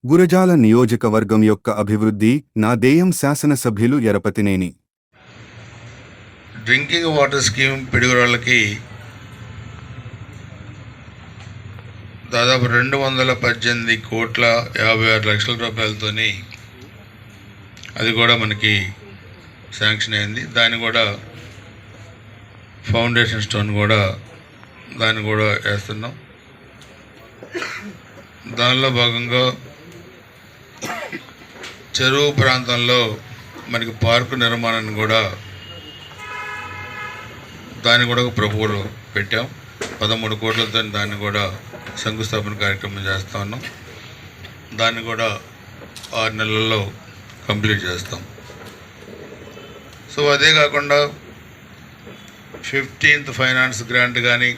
గురజాల నియోజకవర్గం యొక్క అభివృద్ధి నా ధ్యేయం. శాసనసభ్యులు ఎరపతినేని డ్రింకింగ్ వాటర్ స్కీమ్ పిడుగురాళ్ళకి దాదాపు 218,56,00,000 రూపాయలతోని అది కూడా మనకి శాంక్షన్ అయింది. దాన్ని కూడా ఫౌండేషన్ స్టోన్ కూడా దాన్ని కూడా వేస్తున్నాం. దానిలో భాగంగా చెరువు ప్రాంతంలో మనకి పార్కు నిర్మాణాన్ని కూడా దాన్ని కూడా ఒక ప్రపోజల్ పెట్టాం. 13 కోట్లతో దాన్ని కూడా శంకుస్థాపన కార్యక్రమం చేస్తూ ఉన్నాం. దాన్ని కూడా 6 నెలల్లో కంప్లీట్ చేస్తాం. సో అదే కాకుండా 15th ఫైనాన్స్ గ్రాంట్ కానీ,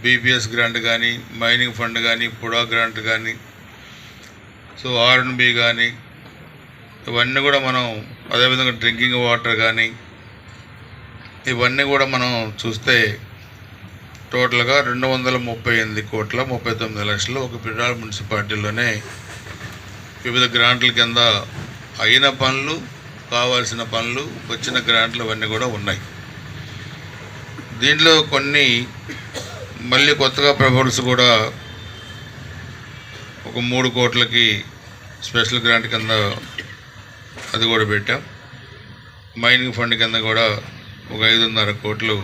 బీపీఎస్ గ్రాంట్ కానీ, మైనింగ్ ఫండ్ కానీ, పుడా గ్రాంట్ కానీ, సో ఆర్ఎన్బి కానీ, ఇవన్నీ కూడా మనం అదేవిధంగా డ్రింకింగ్ వాటర్ కానీ ఇవన్నీ కూడా మనం చూస్తే టోటల్గా 238,39,00,000 ఒక పిడుగురాళ్ళ మున్సిపాలిటీలోనే వివిధ గ్రాంట్ల కింద అయిన పనులు, కావాల్సిన పనులు, వచ్చిన గ్రాంట్లు ఇవన్నీ కూడా ఉన్నాయి. దీంట్లో కొన్ని మళ్ళీ కొత్తగా ప్రపోజల్స్ కూడా ఒక 3 కోట్లకి స్పెషల్ గ్రాంట్ కింద అది కూడా పెట్టాం. మైనింగ్ ఫండ్ కింద కూడా ఒక 5.5 కోట్లు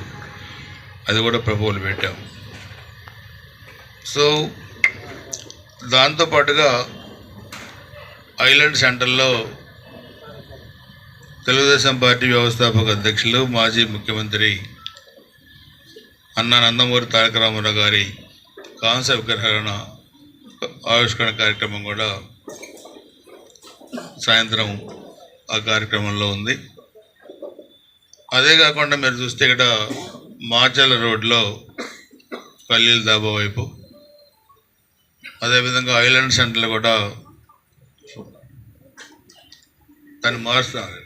అది కూడా ప్రపోజల్ పెట్టాం. సో దాంతోపాటుగా ఐలాండ్ సెంటర్లో తెలుగుదేశం పార్టీ వ్యవస్థాపక అధ్యక్షులు, మాజీ ముఖ్యమంత్రి అన్నా నందమూరి తారక రామారావు గారి కాంస్య విగ్రహణ ఆవిష్కరణ కార్యక్రమం కూడా సాయంత్రం ఆ కార్యక్రమంలో ఉంది. అదే కాకుండా మీరు చూస్తే ఇక్కడ మాచర్ల రోడ్లో పల్లీల దాబా వైపు, అదేవిధంగా ఐలాండ్ సెంటర్లో కూడా దాన్ని మారుస్తున్నారు.